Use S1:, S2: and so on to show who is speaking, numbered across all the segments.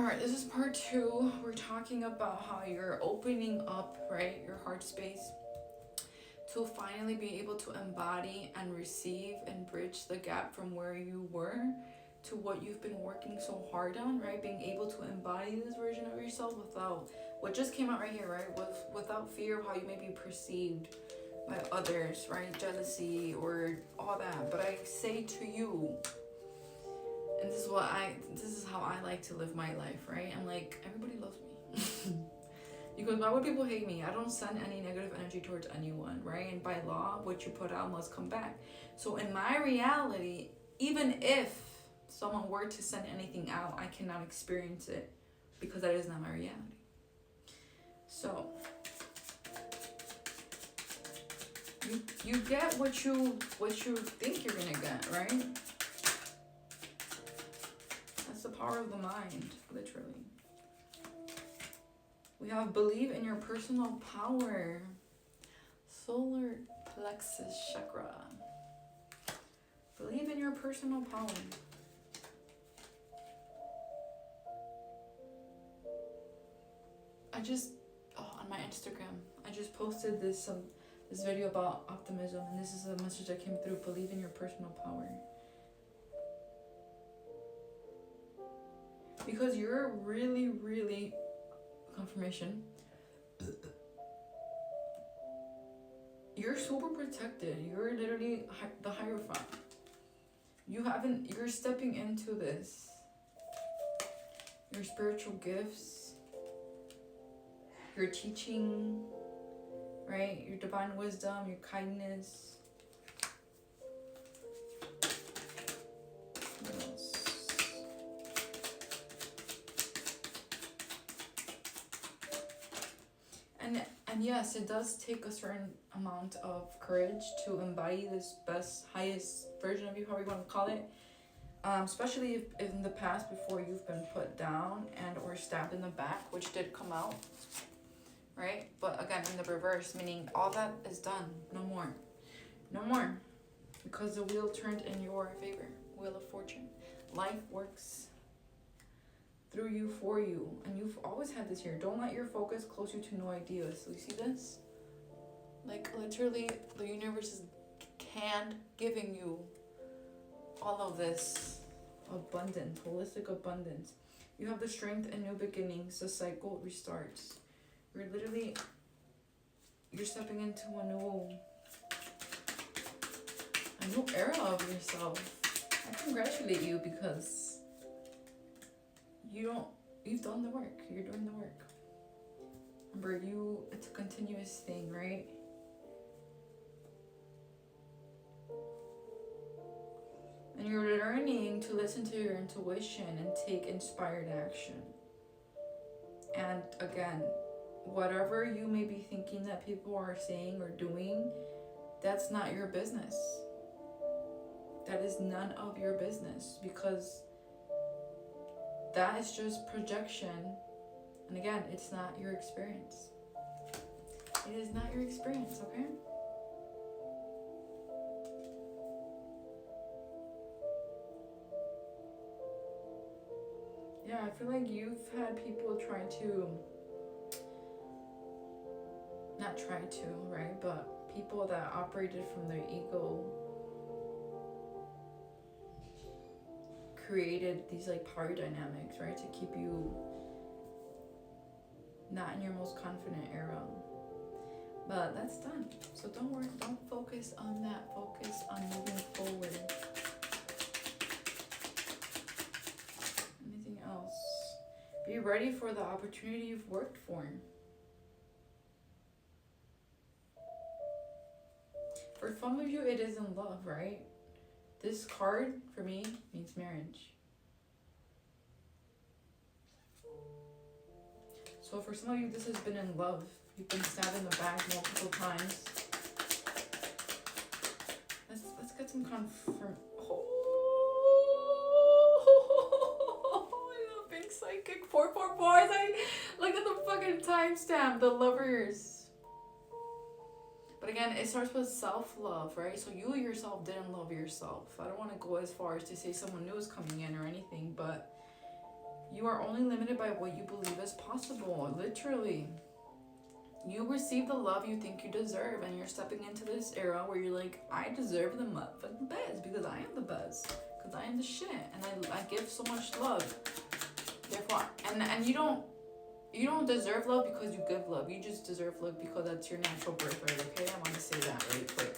S1: Alright, this is part 2. We're talking about how you're opening up, right, your heart space to finally be able to embody and receive and bridge the gap from where you were to what you've been working so hard on, right? Being able to embody this version of yourself without what just came out right here, right? Without fear of how you may be perceived by others, right? Jealousy or all that. But I say to you, and this is how I like to live my life, right? I'm like, everybody loves me. Because why would people hate me? I don't send any negative energy towards anyone, right? And by law, what you put out must come back. So in my reality, even if someone were to send anything out, I cannot experience it because that is not my reality. So you get what you think you're gonna get, right? That's the power of the mind, literally. We have believe in your personal power. Solar plexus chakra. Believe in your personal power. On my Instagram, I just posted this video about optimism, and this is a message that came through. Believe in your personal power. Because you're really, really, confirmation, you're super protected. You're literally the Hierophant. You're stepping into this. Your spiritual gifts, your teaching, right? Your divine wisdom, your kindness. What else? And yes, it does take a certain amount of courage to embody this best, highest version of you, however you want to call it. Especially if in the past, before you've been put down and or stabbed in the back, which did come out, right? But again, in the reverse, meaning all that is done. No more. No more. Because the wheel turned in your favor. Wheel of fortune. Life works through you, for you. And you've always had this here. Don't let your focus close you to no ideas. So you see this? Like literally the universe is giving you all of this abundance, holistic abundance. You have the strength and new beginnings. The cycle restarts. You're stepping into a new era of yourself. I congratulate you because you've done the work. You're doing the work. Remember, it's a continuous thing, right? And you're learning to listen to your intuition and take inspired action. And again, whatever you may be thinking that people are saying or doing, that's not your business. That is none of your business, because that is just projection. And again, it's not your experience. It is not your experience, okay? Yeah, I feel like you've had people right? But people that operated from their ego created these like power dynamics, right? To keep you not in your most confident era. But that's done. So don't worry, don't focus on that. Focus on moving forward. Anything else? Be ready for the opportunity you've worked for. For some of you, it is in love, right? This card, for me, means marriage. So for some of you, this has been in love. You've been stabbed in the back multiple times. Let's get some Oh, I love being psychic. 444. Look at the fucking timestamp. The lovers. But again, it starts with self-love, right? So you yourself didn't love yourself. I don't want to go as far as to say someone new is coming in or anything, but You are only limited by what you believe is possible, literally. You receive the love you think you deserve, and you're stepping into this era where you're like, I deserve the motherfucking best because I am the best, because I am the shit, and I give so much love. Therefore, and you don't deserve love because you give love. You just deserve love because that's your natural birthright. Okay, I want to say that really quick.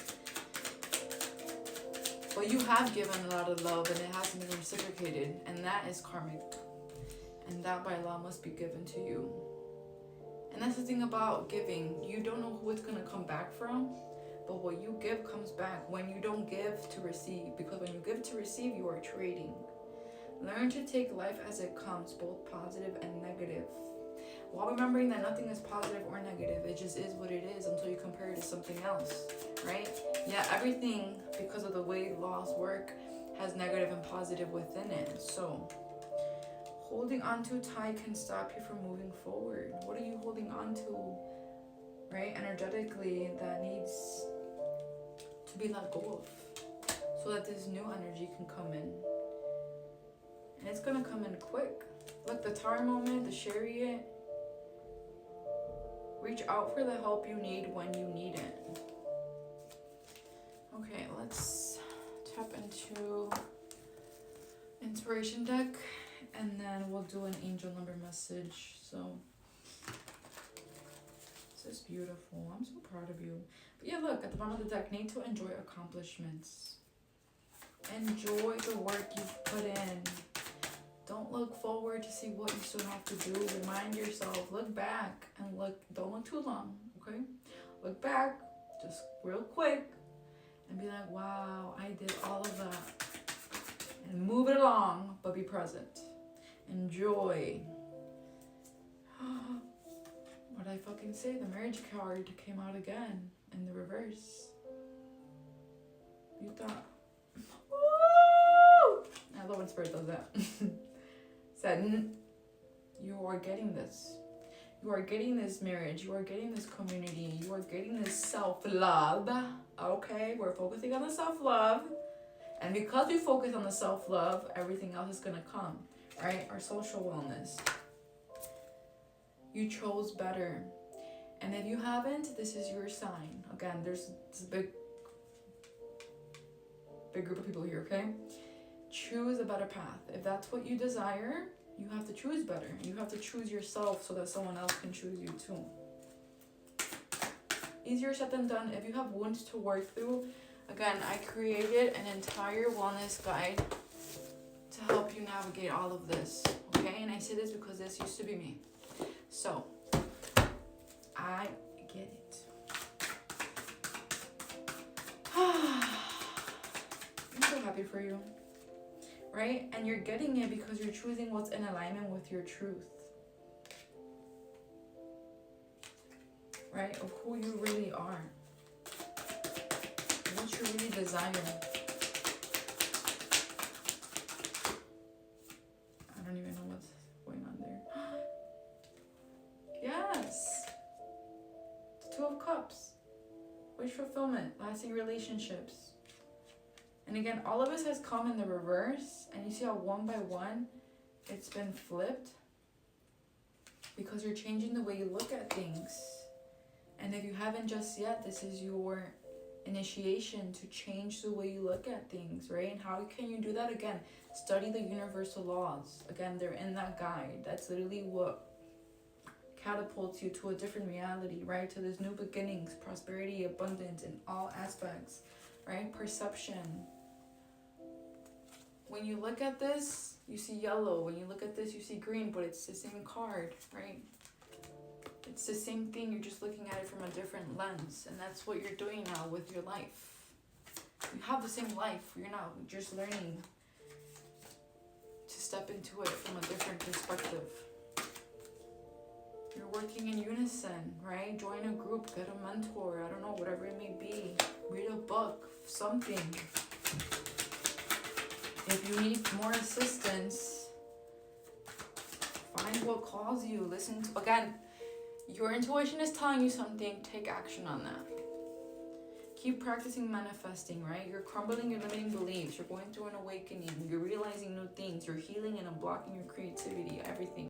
S1: But you have given a lot of love, and it hasn't been reciprocated, and that is karmic, and that by law must be given to you. And that's the thing about giving. You don't know who it's going to come back from, but what you give comes back when you don't give to receive. Because when you give to receive, you are trading. Learn to take life as it comes, both positive and negative. While remembering that nothing is positive or negative, it just is what it is until you compare it to something else, right? Yeah, everything, because of the way laws work, has negative and positive within it. So holding on too tight can stop you from moving forward. What are you holding on to, right? Energetically, that needs to be let go of so that this new energy can come in. And it's going to come in quick. Look, the Tower moment, the Chariot. Reach out for the help you need when you need it. Okay, let's tap into inspiration deck. And then we'll do an angel number message. So, this is beautiful. I'm so proud of you. But yeah, look, at the bottom of the deck, need to enjoy accomplishments. Enjoy the work you've put in. Don't look forward to see what you still have to do. Remind yourself, look back and don't look too long, okay? Look back, just real quick, and be like, wow, I did all of that. And move it along, but be present. Enjoy. What did I fucking say? The marriage card came out again in the reverse. You thought, woo! I love when Spirit does that. Said, you are getting this. You are getting this marriage. You are getting this community. You are getting this self-love. Okay, we're focusing on the self-love. And because we focus on the self-love, everything else is going to come. Right? Our social wellness. You chose better. And if you haven't, this is your sign. Again, there's this big group of people here, okay? Choose a better path. If that's what you desire, you have to choose better. You have to choose yourself so that someone else can choose you too. Easier said than done. If you have wounds to work through, again, I created an entire wellness guide to help you navigate all of this, okay? And I say this because this used to be me. So, I get it. I'm so happy for you, right? And you're getting it because you're choosing what's in alignment with your truth, right? Of who you really are, what you really desire. I don't even know what's going on there. Yes. The Two of Cups. Wish fulfillment, lasting relationships. And again, all of this has come in the reverse. And you see how one by one, it's been flipped. Because you're changing the way you look at things. And if you haven't just yet, this is your initiation to change the way you look at things, right? And how can you do that? Again, study the universal laws. Again, they're in that guide. That's literally what catapults you to a different reality, right? To this new beginnings, prosperity, abundance in all aspects, right? Perception. When you look at this, you see yellow. When you look at this, you see green, but it's the same card, right? It's the same thing. You're just looking at it from a different lens. And that's what you're doing now with your life. You have the same life. You're not just learning to step into it from a different perspective. You're working in unison, right? Join a group, get a mentor, I don't know, whatever it may be. Read a book, something. If you need more assistance, find what calls you. Listen to, again, your intuition is telling you something, take action on that. Keep practicing manifesting, right? You're crumbling your limiting beliefs. You're going through an awakening. You're realizing new things. You're healing and unblocking your creativity, everything.